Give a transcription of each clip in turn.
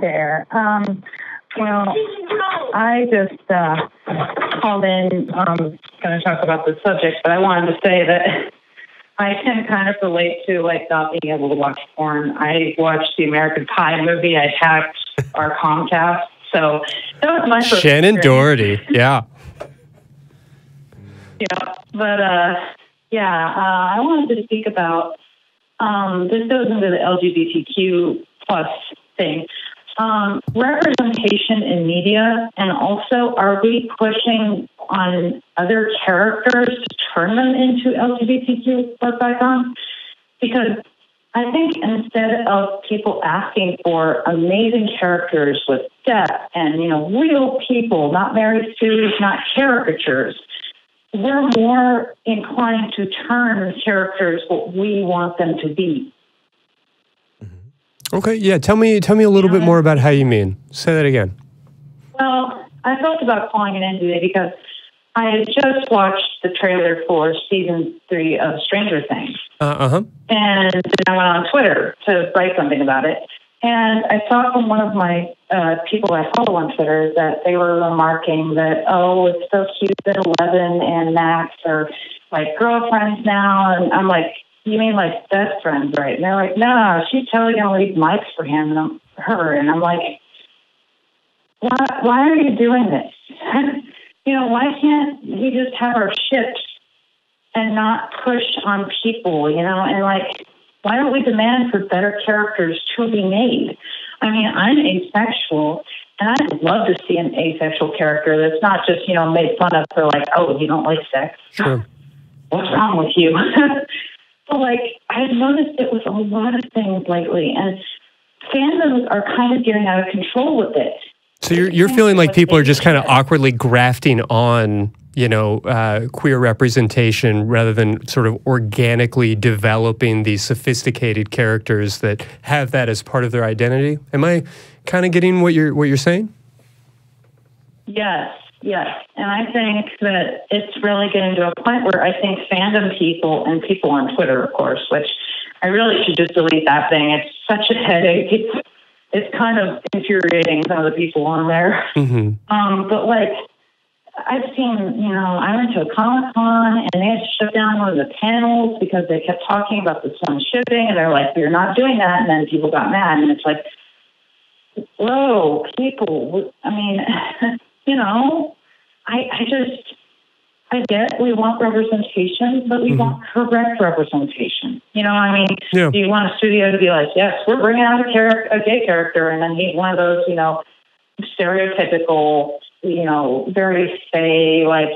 there. Well, I just called in going to talk about the subject, but I wanted to say that I can kind of relate to, like, not being able to watch porn. I watched the American Pie movie. I hacked our Comcast, so that was my first Shannon experience. Doherty, yeah. Yeah, but, I wanted to speak about, this goes into the LGBTQ plus thing. Representation in media, and also, are we pushing on other characters to turn them into LGBTQ plus icons? Because I think instead of people asking for amazing characters with depth and, real people, not Mary Sue's, not caricatures, we're more inclined to turn characters what we want them to be. Okay, yeah. Tell me a little bit more about how you mean. Say that again. Well, I thought about calling it in today because I had just watched the trailer for season 3 of Stranger Things. And then I went on Twitter to write something about it. And I saw from one of my people I follow on Twitter that they were remarking that, oh, it's so cute that 11 and Max are like girlfriends now. And I'm like, you mean like best friends, right? And they're like, no, she's totally going to leave mics for him and her. And I'm like, why are you doing this? Why can't we just have our ships and not push on people, and like, why don't we demand for better characters to be made? I mean, I'm asexual, and I'd love to see an asexual character that's not just, made fun of for like, oh, you don't like sex? Sure. What's wrong with you? But like, I've noticed it with a lot of things lately, and fandoms are kind of getting out of control with it. So you're feeling like people are just kind of awkwardly grafting on, queer representation rather than sort of organically developing these sophisticated characters that have that as part of their identity. Am I kind of getting what you're saying? Yes. And I think that it's really getting to a point where I think fandom people and people on Twitter, of course, which I really should just delete that thing. It's such a headache. It's kind of infuriating, some of the people on there. But like, I've seen, I went to a Comic-Con and they had to shut down one of the panels because they kept talking about the son shipping, and they're like, we're not doing that. And then people got mad, and it's like, whoa, people, I mean, I get we want representation, but we want correct representation. Do you want a studio to be like, yes, we're bringing out a gay character, and then he's one of those, stereotypical, very fey, like,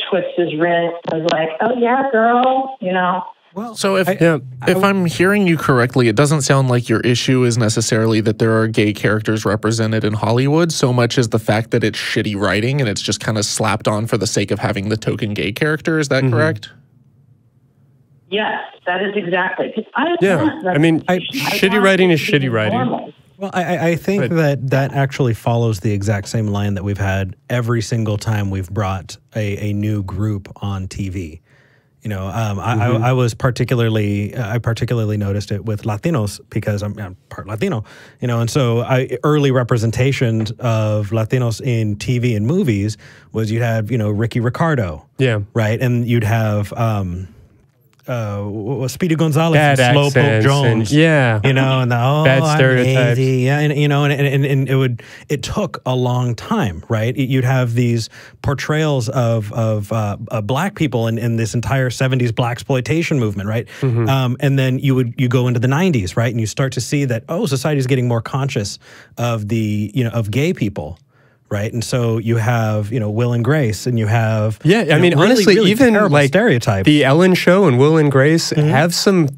twists his wrist, and is like, oh yeah, girl, Well, so if I'm hearing you correctly, it doesn't sound like your issue is necessarily that there are gay characters represented in Hollywood so much as the fact that it's shitty writing and it's just kind of slapped on for the sake of having the token gay character. Is that correct? Yes, that is exactly. Shitty writing is shitty writing. Normal. Well, I think that actually follows the exact same line that we've had every single time we've brought a new group on TV. I particularly noticed it with Latinos because I'm part Latino, and so early representations of Latinos in TV and movies was you'd have, Ricky Ricardo. Yeah. Right. And you'd have, Speedy Gonzalez, and Slowpoke Jones, and bad stereotypes, and it took a long time, right? You'd have these portrayals of black people in this entire 70s blaxploitation movement, right? And then you go into the 90s, right, and you start to see that society's getting more conscious of of gay people. Right, and so you have Will and Grace, and you have honestly, really even like stereotypes. The Ellen Show and Will and Grace have some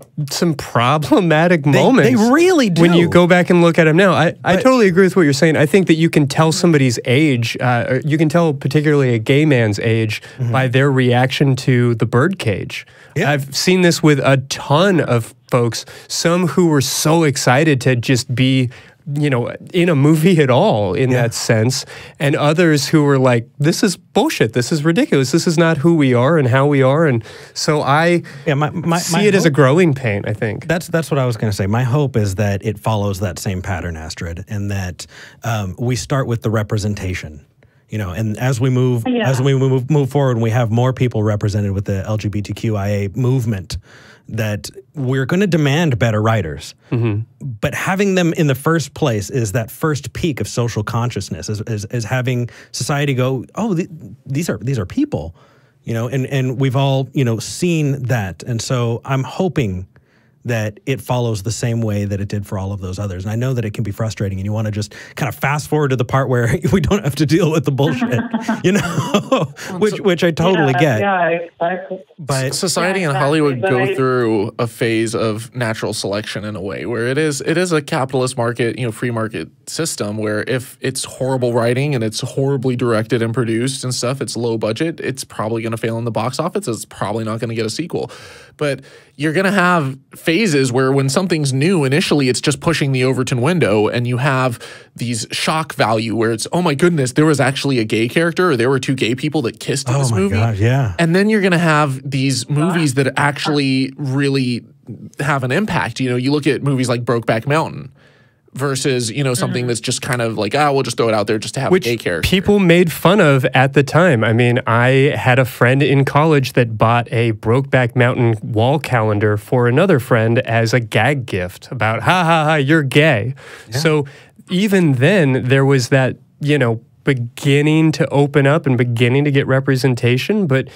problematic moments. They really do. When you go back and look at them now, I totally agree with what you're saying. I think that you can tell somebody's age. You can tell particularly a gay man's age by their reaction to the birdcage. Yeah. I've seen this with a ton of folks. Some who were so excited to just be you know, in a movie at all in that sense, and others who were like, this is bullshit, this is ridiculous, this is not who we are and how we are. And so I see it as a growing pain, I think. That's what I was going to say. My hope is that it follows that same pattern, Astrid, and that we start with the representation. You know, and as we move forward, and we have more people represented with the LGBTQIA movement, that we're going to demand better writers. But having them in the first place is that first peak of social consciousness, is having society go, oh, these are people, you know, and we've all, you know, seen that. And so I'm hoping that it follows the same way that it did for all of those others. And I know that it can be frustrating, and you want to just kind of fast forward to the part where we don't have to deal with the bullshit, you know, which I totally get. Yeah, exactly. But society and Hollywood go through a phase of natural selection in a way where it is a capitalist market, you know, free market system where if it's horrible writing and it's horribly directed and produced and stuff, it's low budget, it's probably going to fail in the box office. It's probably not going to get a sequel. But you're going to have phases where when something's new, initially it's just pushing the Overton window, and you have these shock value where it's, oh my goodness, there was actually a gay character, or there were two gay people that kissed in this movie. God, yeah. And then you're going to have these movies that actually really have an impact. You know, you look at movies like Brokeback Mountain versus, you know, something that's just kind of like, we'll just throw it out there just to have a gay character. People made fun of at the time. I mean, I had a friend in college that bought a Brokeback Mountain wall calendar for another friend as a gag gift about, ha ha ha, you're gay. Yeah. So even then there was that, you know, beginning to open up and beginning to get representation, but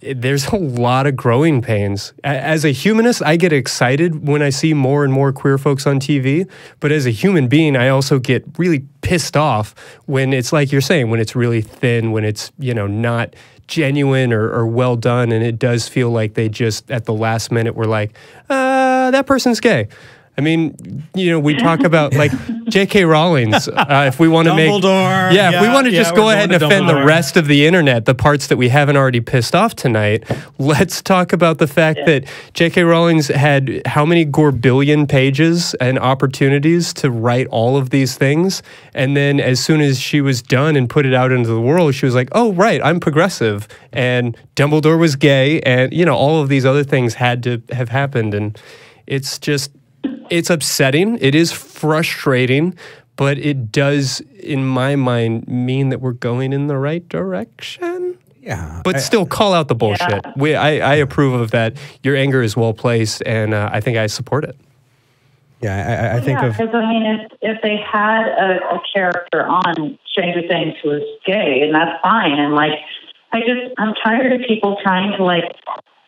there's a lot of growing pains. As a humanist, I get excited when I see more and more queer folks on TV, but as a human being, I also get really pissed off when it's like you're saying, when it's really thin, when it's, you know, not genuine or well done, and it does feel like they just, at the last minute, were like, that person's gay. I mean, you know, we talk about like J.K. Rowling's, if we want to make, if we want to just go ahead and offend the rest of the internet, the parts that we haven't already pissed off tonight, let's talk about the fact that J.K. Rowling's had how many gorbillion pages and opportunities to write all of these things. And then as soon as she was done and put it out into the world, she was like, oh, right, I'm progressive. And Dumbledore was gay. And, you know, all of these other things had to have happened. And it's just, it's upsetting. It is frustrating, but it does, in my mind, mean that we're going in the right direction. Yeah. But still, call out the bullshit. Yeah. I approve of that. Your anger is well placed, and I think I support it. Yeah, I think because I mean, if they had a character on Stranger Things who was gay, and that's fine. And like, I'm tired of people trying to like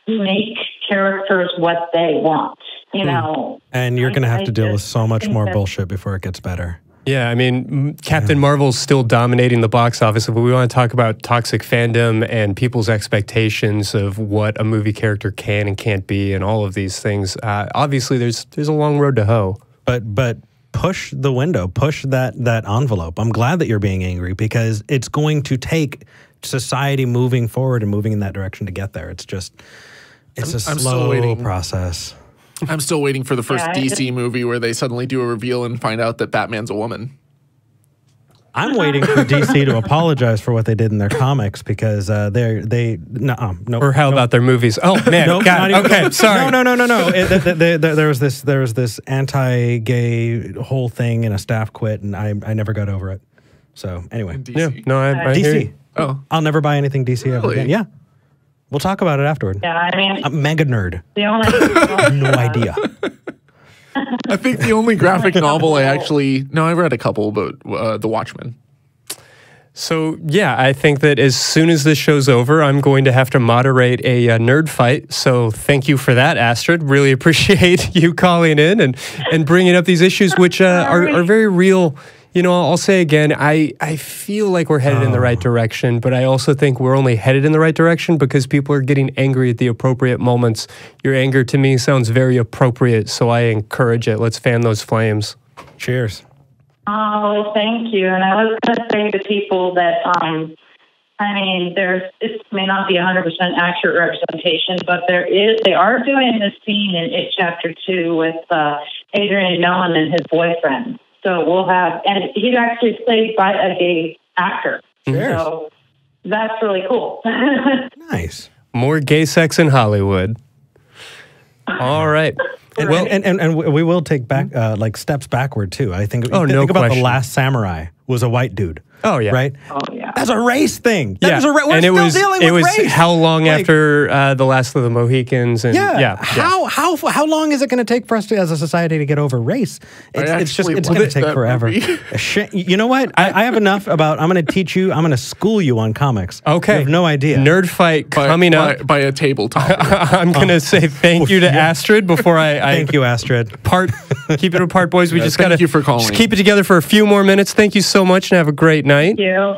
make characters what they want. You know, and you're going to have to deal with so much more bullshit before it gets better. Yeah, I mean, Captain Marvel's still dominating the box office. If we want to talk about toxic fandom and people's expectations of what a movie character can and can't be, and all of these things, obviously there's a long road to hoe. But push the window, push that envelope. I'm glad that you're being angry, because it's going to take society moving forward and moving in that direction to get there. It's just, it's a slow process. I'm still waiting for the first DC movie where they suddenly do a reveal and find out that Batman's a woman. I'm waiting for DC to apologize for what they did in their comics, because no. Or how about their movies? Oh man, okay, sorry. No. There was this anti-gay whole thing, and a staff quit, and I never got over it. So anyway, DC. I DC. Oh, I'll never buy anything DC ever again. Yeah. We'll talk about it afterward. Yeah, I mean, I'm mega nerd. The only no idea. I think the only graphic novel I read a couple, but The Watchmen. So yeah, I think that as soon as this show's over, I'm going to have to moderate a nerd fight. So thank you for that, Astrid. Really appreciate you calling in and bringing up these issues, which are very real. You know, I'll say again, I feel like we're headed in the right direction, but I also think we're only headed in the right direction because people are getting angry at the appropriate moments. Your anger to me sounds very appropriate, so I encourage it. Let's fan those flames. Cheers. Oh, thank you. And I was going to say to people that, I mean, it may not be 100% accurate representation, but they are doing this scene in It Chapter 2 with Adrian Mellon and his boyfriend. So we'll have, and he's actually played by a gay actor. Sure. So that's really cool. Nice. More gay sex in Hollywood. All right. And we will take back like steps backward too. I think. Oh, no think about question. The Last Samurai was a white dude. Oh yeah. Right. Oh yeah. That's a race thing. Yeah. We're and still dealing with it was race. how long Like, after the Last of the Mohicans? And yeah. How long is it going to take for us to, as a society, to get over race? It's going to take forever. You know what? I have enough about. I'm going to teach you. I'm going to school you on comics. Okay. You have no idea. Nerd fight coming up by a tabletop. I'm going to say thank you to Astrid before I thank you, Astrid. Keep it apart, boys. We just got to thank you for calling. Just keep it together for a few more minutes. Thank you so much, and have a great night. Thank you.